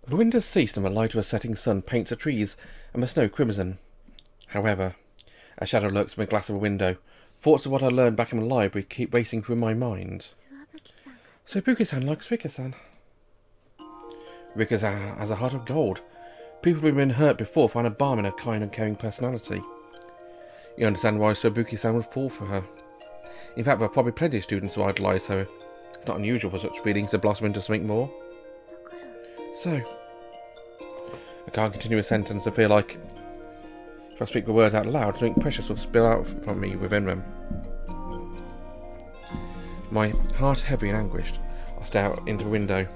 The wind has ceased and the light of a setting sun paints the trees and the snow crimson. However, a shadow lurks from a glass of a window. Thoughts of what I learned back in the library keep racing through my mind. So Buki-san likes Rika-san. Rika has a heart of gold. People who've been hurt before find a balm in her kind and caring personality. You understand why Sobuki-san would fall for her. In fact, there are probably plenty of students who idolise her. It's not unusual for such feelings to blossom into something more. So, I can't continue a sentence. I feel like if I speak the words out loud, something precious will spill out from me within them. My heart heavy and anguished, I stare out into the window.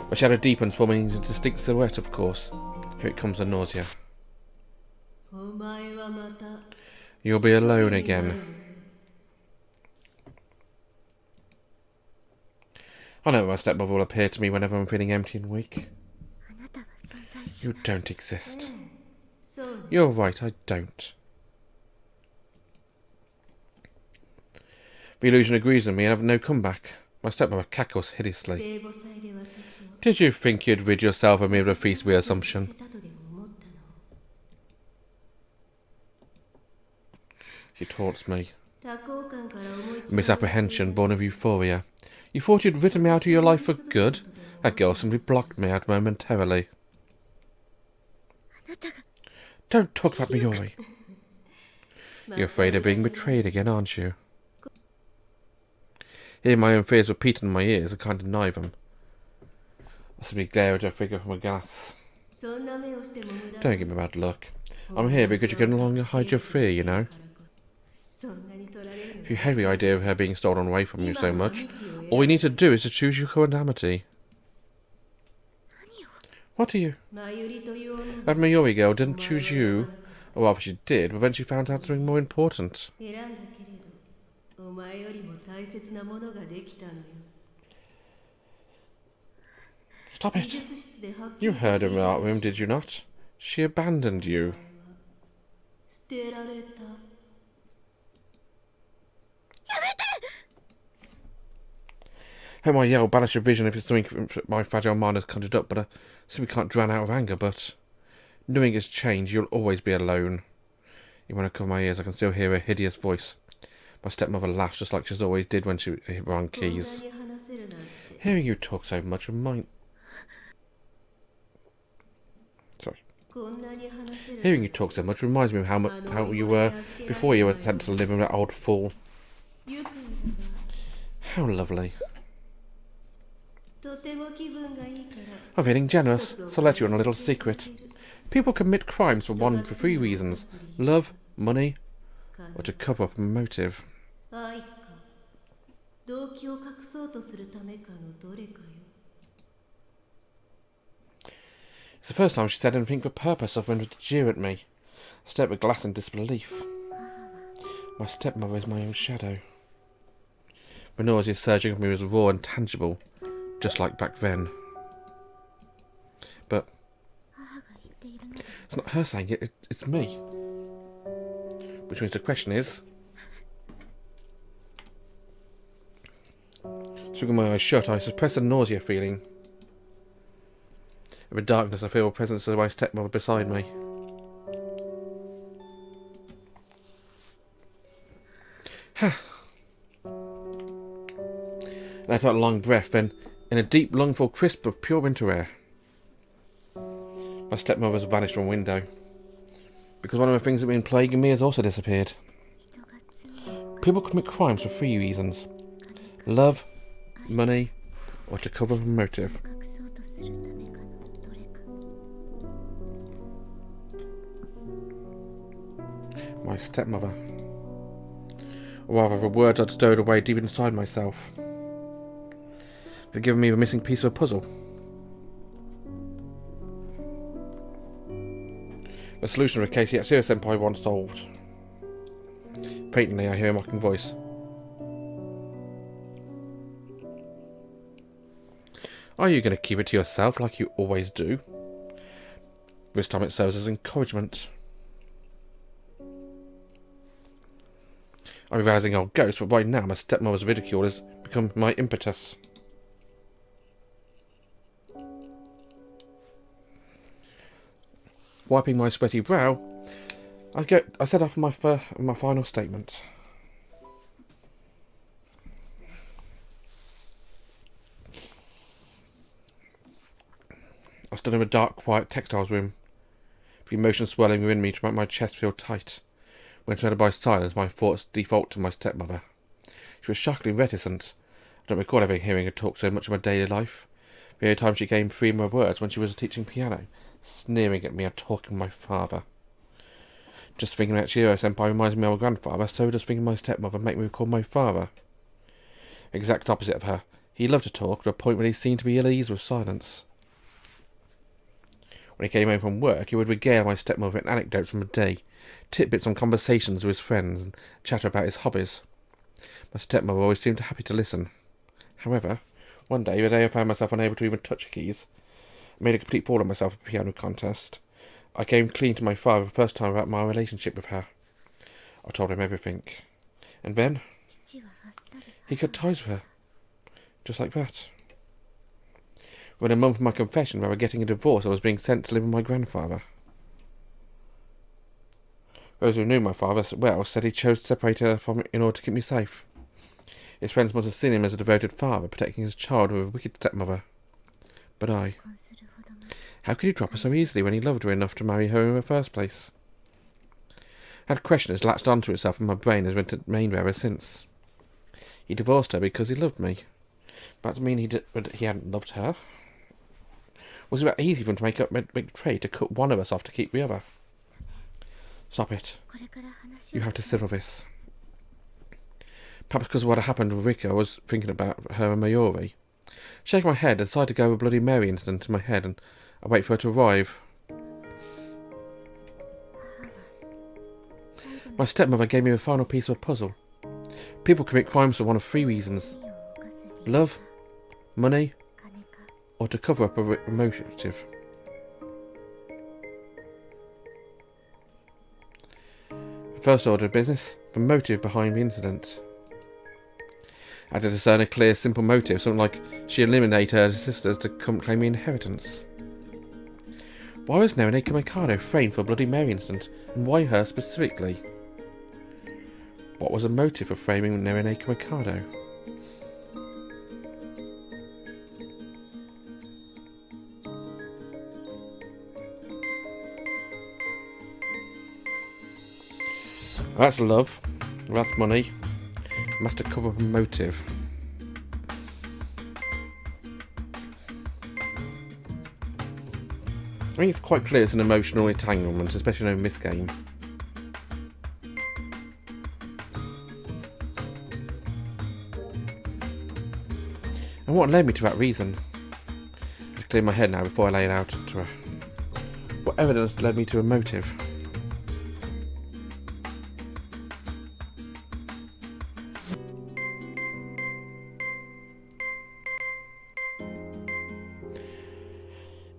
The shadow deepens, forming a distinct silhouette, of course. Here it comes, the nausea. You'll be alone again. I know my stepmother will appear to me whenever I'm feeling empty and weak. You don't exist. You're right, I don't. The illusion agrees with me and I have no comeback. My stepmother cackles hideously. Did you think you'd rid yourself of me with a feast-free assumption? She taunts me. Misapprehension born of euphoria. You thought you'd written me out of your life for good? That girl simply blocked me out momentarily. Don't talk about Mayuri. You're afraid of being betrayed again, aren't you? Hearing my own fears repeated in my ears, I can't deny them. I simply glare at her figure from a glass. Don't give me bad luck. I'm here because you can no longer hide your fear, you know. If you hate the idea of her being stolen away from you so much, all you need to do is to choose your current Amity. What do you? That Mayuri girl didn't choose you. Or rather she did, but then she found out something more important. Stop it! You heard of art room, did you not? She abandoned you. How my yell banish a vision if it's something my fragile mind has conjured up, but I simply can't drown out of anger, but knowing it's changed, you'll always be alone. Even when I cover my ears, I can still hear her hideous voice. My stepmother laughs just like she always did when she rang keys. Hearing you talk so much reminds... Sorry. Hearing you talk so much reminds me of how you were before you were sent to live with that old fool. How lovely. I'm feeling generous, so I'll let you on a little secret. People commit crimes for one of three reasons: love, money, or to cover up a motive. It's the first time she said anything for purpose other than to jeer at me. I stare at the glass in disbelief. My stepmother is my own shadow. The nausea surging of me was raw and tangible, just like back then. But it's not her saying it, it's me. Which means the question is... Swinging my eyes shut, I suppress the nausea feeling. In the darkness, I feel the presence of my stepmother beside me. Let out a long breath, then, in a deep lungful crisp of pure winter air. My stepmother's vanished from a window, because one of the things that have been plaguing me has also disappeared. People commit crimes for three reasons: love, money, or to cover up a motive. My stepmother. Or rather, the words I'd stowed away deep inside myself. They'd given me the missing piece of a puzzle. The solution of a case Yatsuhiro Senpai once solved. Faintly, I hear a mocking voice. Are you going to keep it to yourself like you always do? This time it serves as encouragement. I'm realising old ghost, but right now my stepmother's ridicule has become my impetus. Wiping my sweaty brow, I set off my final statement. I stood in a dark, quiet textiles room, the emotion swelling within me to make my chest feel tight. When surrounded by silence, my thoughts default to my stepmother. She was shockingly reticent. I don't recall ever hearing her talk so much of my daily life. The only time she came free of my words when she was teaching piano, sneering at me and talking to my father. Just thinking that Shiro-senpai reminds me of my grandfather, so does thinking of my stepmother make me recall my father. Exact opposite of her. He loved to talk to a point where he seemed to be ill at ease with silence. When he came home from work, he would regale my stepmother with anecdotes from the day, tidbits on conversations with his friends, and chatter about his hobbies. My stepmother always seemed happy to listen. However, one day, the day I found myself unable to even touch the keys, I made a complete fool of myself at a piano contest. I came clean to my father the first time about my relationship with her. I told him everything. And then, he cut ties with her. Just like that. Within a month of my confession about getting a divorce, I was being sent to live with my grandfather. Those who knew my father well said he chose to separate her from me in order to keep me safe. His friends must have seen him as a devoted father, protecting his child with a wicked stepmother. But I... How could he drop her so easily when he loved her enough to marry her in the first place? That question has latched onto itself in my brain and has remained there ever since. He divorced her because he loved me. That doesn't mean he hadn't loved her. Was it that easy for him to make the trade to cut one of us off to keep the other? Stop it. You have to settle this. Perhaps because of what had happened with Rika, I was thinking about her and Mayuri. Shaking my head, I decided to go over Bloody Mary incident in my head and I wait for her to arrive. My stepmother gave me the final piece of a puzzle. People commit crimes for one of three reasons. Love, money, or to cover up a motive. The first order of business, the motive behind the incident. I had to discern a clear, simple motive, something like she eliminated her sisters to come claim the inheritance. Why was Naruneka Mikado framed for a Bloody Mary incident, and why her specifically? What was the motive for framing Naruneka Mikado? That's love, that's money, must have come up a motive. I think it's quite clear it's an emotional entanglement, especially in this game. And what led me to that reason? I'll clear my head now before I lay it out to her. What evidence led me to a motive?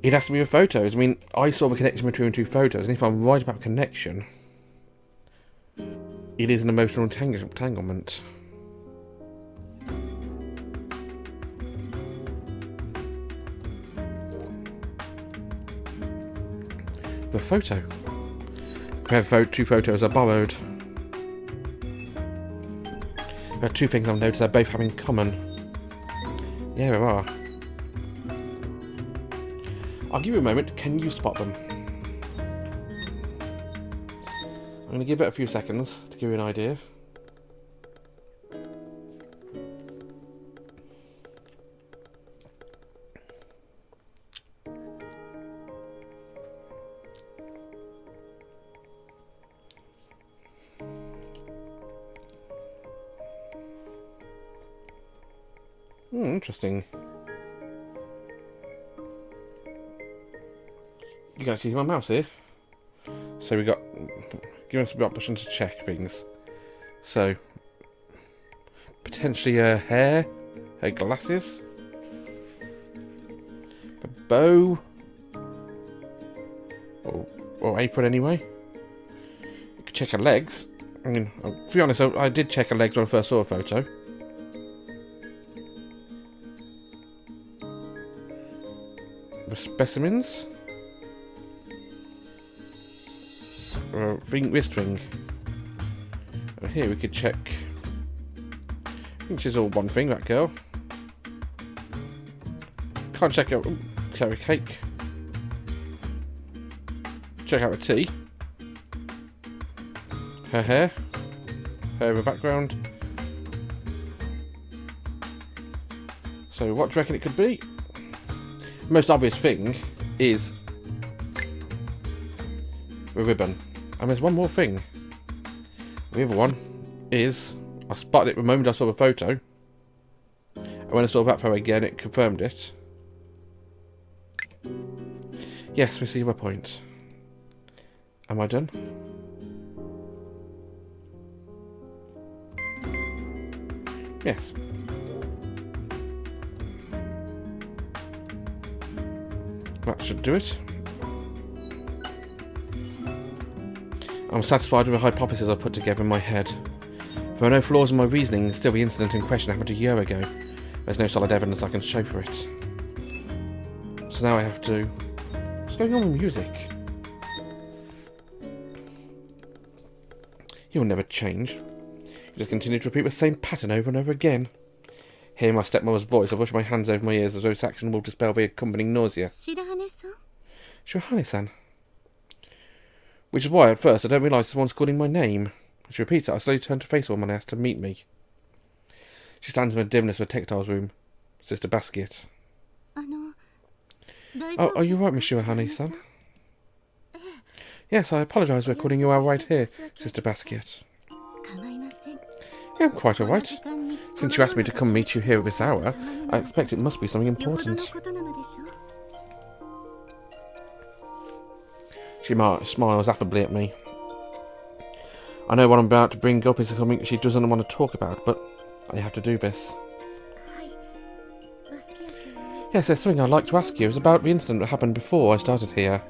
It has to be with photos. I mean, I saw the connection between the two photos, and if I'm right about connection, it is an emotional entanglement. The photo. Two photos are borrowed. There are two things I've noticed they both have in common. Yeah, there are. I'll give you a moment. Can you spot them? I'm going to give it a few seconds to give you an idea. Interesting. You can actually see my mouse here. So we got, give us a option to check things. So, potentially her hair, her glasses, a bow, or apron anyway. You could check her legs. I mean, to be honest, I did check her legs when I first saw a photo. The specimens. wrist ring. And here we could check. I think she's all one thing, that girl. Can't check out carrot cake. Check out the tea. Her hair. Her in the background. So what do you reckon it could be? The most obvious thing is the ribbon. And there's one more thing. The other one is, I spotted it the moment I saw the photo. And when I saw that photo again, it confirmed it. Yes, we see my point. Am I done? Yes. That should do it. I'm satisfied with the hypothesis I put together in my head. There are no flaws in my reasoning, still the incident in question happened a year ago. There's no solid evidence I can show for it. So now I have to... What's going on with music? You'll never change. You just continue to repeat the same pattern over and over again. Hearing my stepmother's voice, I push my hands over my ears as though this action will dispel the accompanying nausea. Shirahane-san. Which is why, at first, I don't realise someone's calling my name. As she repeats it, I slowly turn to face her when I ask to meet me. She stands in the dimness of the textiles room. Sister Basquiat. Oh, are you right, Miss Shirahane-san? Yes, I apologise for calling you out right here, Sister Basquiat. Yeah, I'm quite alright. Since you asked me to come meet you here at this hour, I expect it must be something important. She smiles affably at me. I know what I'm about to bring up is something she doesn't want to talk about, but I have to do this. Yes, there's something I'd like to ask you. It's about the incident that happened before I started here.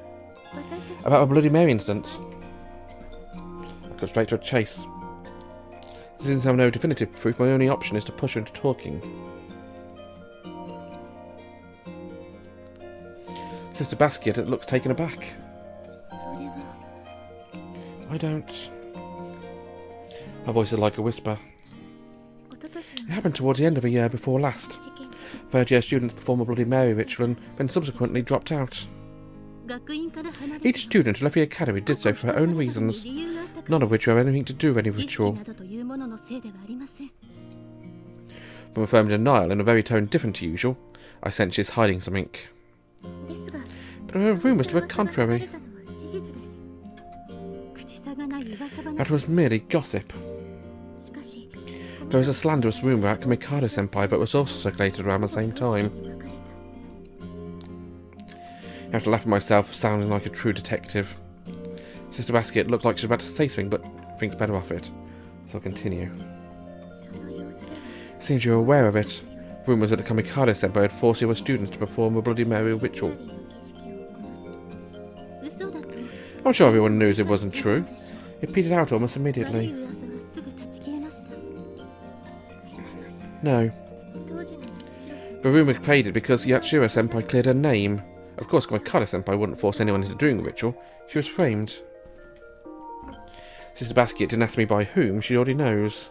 About a Bloody Mary incident. I go straight to a chase. Since I have no definitive proof, my only option is to push her into talking. Sister Basquiat looks taken aback. I don't... Her voice is like a whisper. It happened towards the end of the year before last. Third-year students performed a Bloody Mary ritual and then subsequently dropped out. Each student who left the academy did so for their own reasons, none of which have anything to do with any ritual. From a firm denial in a very tone different to usual, I sense she's hiding something. But there are rumours to the contrary. That was merely gossip. There was a slanderous rumour about Mikado-senpai that was also circulated around the same time. I have to laugh at myself, sounding like a true detective. Sister Basquiat looked like she was about to say something, but thinks better of it. So I'll continue. Seems you're aware of it. Rumours that the Mikado-senpai had forced your students to perform a Bloody Mary ritual. I'm sure everyone knows it wasn't true. It petered out almost immediately. No. The rumour faded because Yatsuhiro-senpai cleared her name. Of course, Mikado-senpai wouldn't force anyone into doing the ritual. She was framed. Sister Basquiat didn't ask me by whom, she already knows.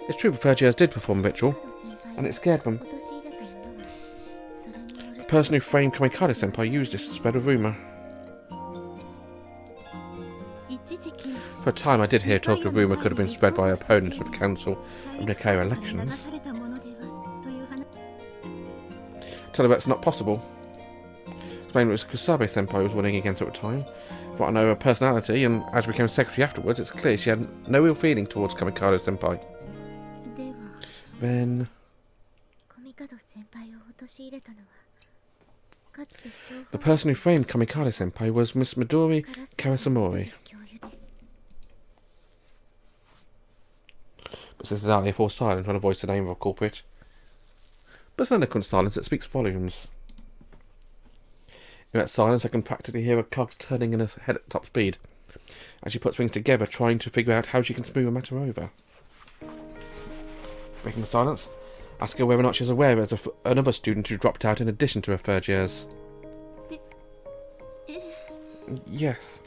It's true the third years did perform the ritual, and it scared them. The person who framed Mikado-senpai used this to spread a rumour. For a time I did hear talk of rumour could have been spread by opponents of the Council of Nicaea elections. Tell her that's not possible. Explain it was Kusabe-senpai was running against her at the time. But I know her personality, and as became secretary afterwards, it's clear she had no real feeling towards Mikado-senpai. Then... the person who framed Mikado-senpai was Miss Midori Karasamori. But Sister Dahlia falls silent when I voice the name of a culprit. But it's an eloquent silence that speaks volumes. In that silence I can practically hear her cogs turning in her head at top speed, as she puts things together, trying to figure out how she can smooth the matter over. Breaking the silence, Ask her whether or not she's aware there's another student who dropped out in addition to her third years. Yes.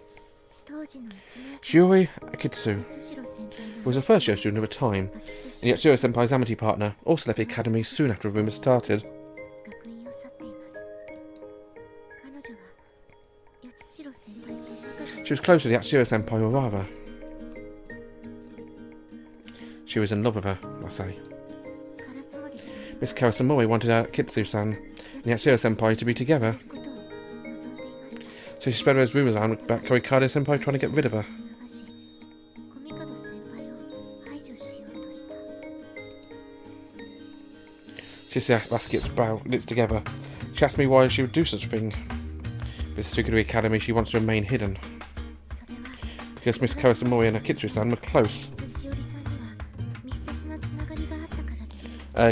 Mayuri Kohsaka, who was a first year student at the time, and Yatsushiro Senpai's Amitié partner, also left the academy soon after the rumours started. She was close with Yatsushiro Senpai, or rather, she was in love with her, I say. Miss Karasumori wanted Kitsune-san and Yatsushiro Senpai to be together, so she spread those rumours around about Komikado Senpai trying to get rid of her. Shizuya Basket's brow knits together. She asked me why she would do such a thing. This Tsukuri Academy, she wants to remain hidden. Because Miss Karasumori and her Kitsune-san were close.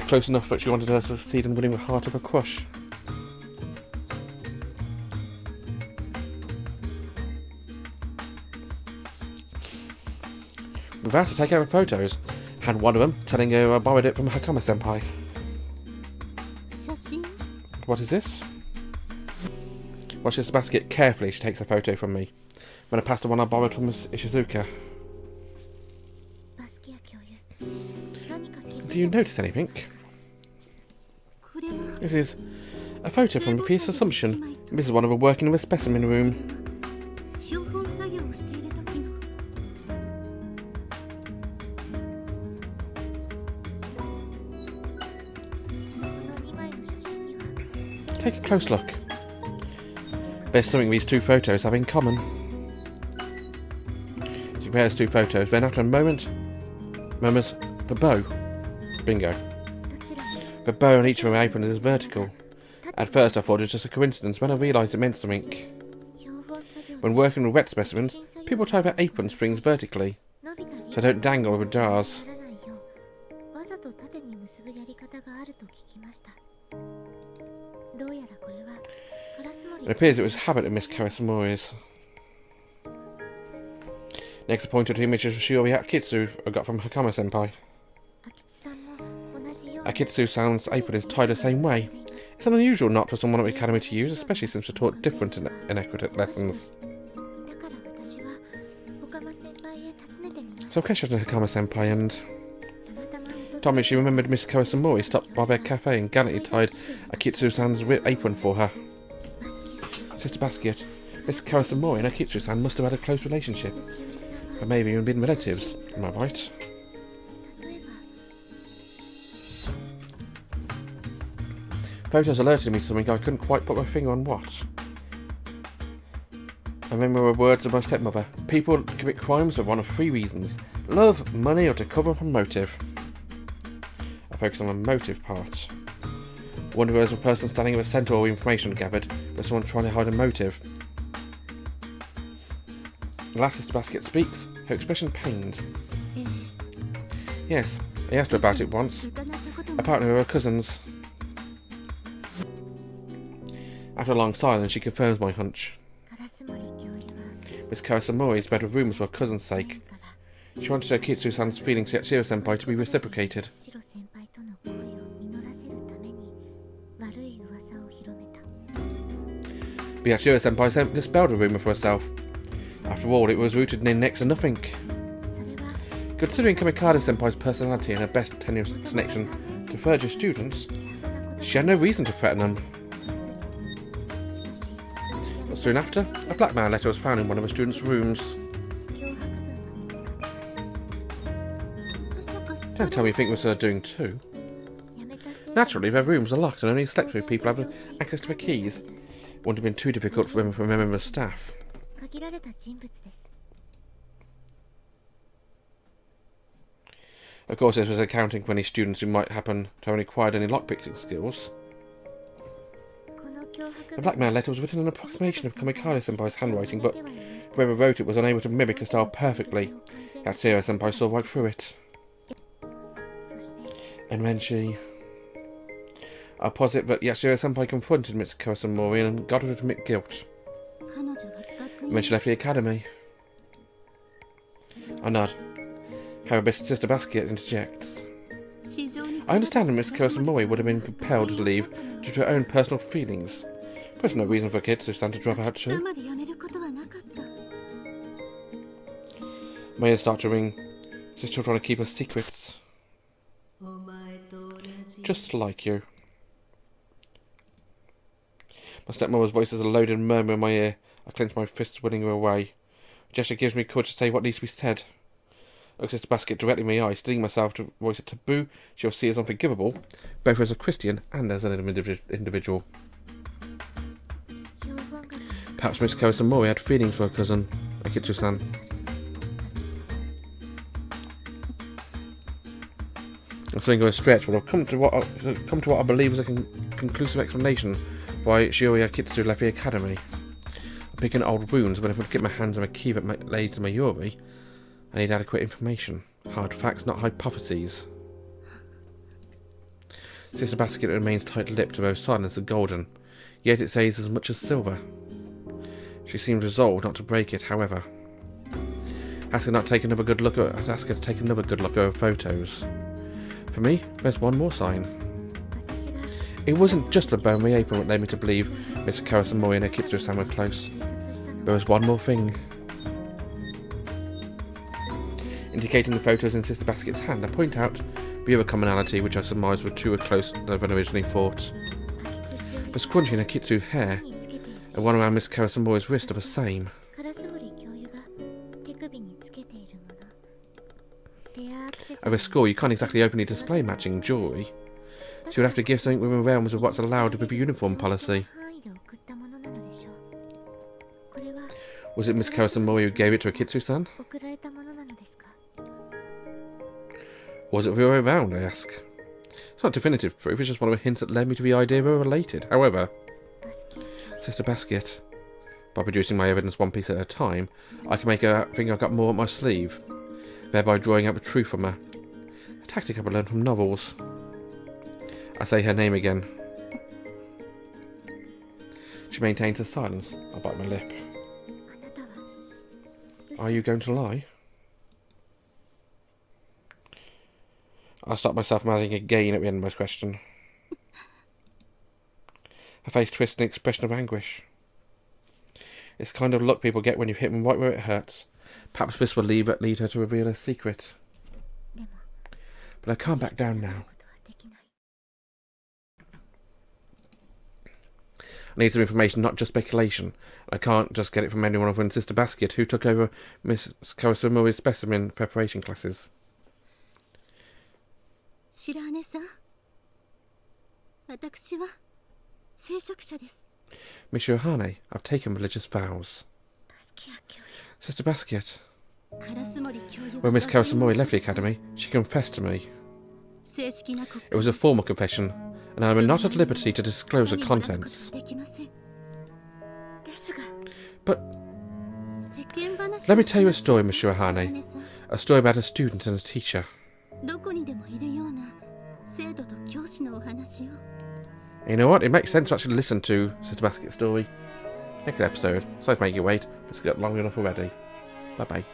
Close enough that she wanted her to succeed in winning the heart of her crush. We've asked to take over photos, and one of them telling her I borrowed it from Hakama Senpai. What is this? Watch this basket carefully. She takes a photo from me. When I pass the one I borrowed from Miss Ishizuka. Do you notice anything? This is a photo from a piece of assumption. This is one of her working in the specimen room. Take a close look. There's something these two photos have in common. She compares two photos, then after a moment, murmurs, the bow. Bingo. The bow on each of her aprons is vertical. At first I thought it was just a coincidence, when I realised it meant something. When working with wet specimens, people tie their apron strings vertically, so they don't dangle over jars. It appears it was a habit of Miss Karasumori's. Next I pointed to the image of Shiori Akitsu I got from Hakama Senpai. Akitsu-san's apron is tied the same way. It's an unusual knot for someone at the academy to use, especially since we're taught different inequitable lessons. So I questioned Hakama Senpai and told me she remembered Miss Karasumori stopped by their cafe and gallantly tied Akitsu-san's apron for her. Sister Basket, Miss Karasumori and Akitsu-san must have had a close relationship. Or maybe even been relatives, am I right? Photos alerted me to something I couldn't quite put my finger on what. I remember the words of my stepmother. People commit crimes for one of three reasons. Love, money, or to cover up a motive. I focus on the motive part. I wonder if there's a person standing at the centre where information gathered, but someone trying to hide a motive. The last Sister Basket speaks, her expression pained. Yes, I asked her about it once. Apparently we were cousins. After a long silence, she confirms my hunch. Miss Karasumori spread the rumours for her cousin's sake. She wanted her Kitsu-san's feelings to Yatsushiro Senpai to be reciprocated. But Yatsushiro Senpai dispelled the rumour for herself. After all, it was rooted in next to nothing. Considering Komikado Senpai's personality and her best tenuous connection to third-year students, she had no reason to threaten them. But soon after, a blackmail letter was found in one of the students' rooms. Don't tell me you think this was her doing too. Naturally, their rooms are locked and only slept with people having access to the keys. It wouldn't have been too difficult for them for a member of the staff. Of course, this was accounting for any students who might happen to have acquired any lockpicking skills. The blackmail letter was written in an approximation of Komikado Senpai's handwriting, but whoever wrote it was unable to mimic her style perfectly. Yatsushiro Senpai saw right through it. And then she... I'll posit that Yatsushiro Senpai confronted Miss Karasumori and got her to admit guilt. And when she left the academy. I nod. However, Sister Basket interjects. I understand that Miss Kurosumori would have been compelled to leave due to her own personal feelings. But there's no reason for Kitsu-san to drop out too. May start to ring. She's still trying to keep her secrets. Just like you. My stepmother's voice is a loaded murmur in my ear. I clench my fists, winning her away. A gesture gives me courage to say what needs to be said. I look Sister Basket directly in my eyes, steeling myself to voice a taboo she'll see as unforgivable, both as a Christian and as an individual. Perhaps Miss Kurosumori had feelings for her cousin, Akitsu-san. I'm saying go a stretch, but I've come to what I believe is a conclusive explanation why Yuzuriha Yatsushiro left the academy. I'm picking old wounds, but if I get my hands on a key that leads to Mayuri, I need adequate information. Hard facts, not hypotheses. Sister Basket remains tight-lipped, though silence is golden, yet it says as much as silver. She seems resolved not to break it, however. Ask her to take another good look at her photos. For me, there's one more sign. It wasn't just the bone in my apron that led me to believe Miss Kurosumori and Akitsu-san were close. There was one more thing. Indicating the photos in Sister Basket's hand, I point out the other commonality which I surmised were two were closer than originally thought. The scrunchie and Akitsu hair, and one around Miss Kurosumori's wrist are the same. Over school, you can't exactly openly display matching jewellery. So you'd have to give something within the realms of what's allowed with the uniform policy. Was it Miss Kurosumori who gave it to Akitsu-san? Was it the other way around, I ask? It's not definitive proof, it's just one of the hints that led me to the idea they were related. However, Sister Basket, by producing my evidence one piece at a time, I can make her think I've got more up my sleeve, thereby drawing out the truth from her. A tactic I've learned from novels. I say her name again. She maintains her silence. I bite my lip. Are you going to lie? I stop myself mouthing again at the end of my question. Her face twists in an expression of anguish. It's the kind of look people get when you hit them right where it hurts. Perhaps this will lead her to reveal her secret. But I can't back down now. I need some information, not just speculation. I can't just get it from anyone other than Sister Basket, who took over Miss Kurosumori's specimen preparation classes. Shirahane-san, Miss Shirahane, I've taken religious vows. Sister Basket, when Miss Kurosumori left the academy, she confessed to me. It was a formal confession, and I am not at liberty to disclose the contents. But let me tell you a story, Miss Shirahane. A story about a student and a teacher. You know what? It makes sense to actually listen to Sister Basket's story. Next episode. Sorry to make you wait, but it's got long enough already. Bye bye.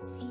She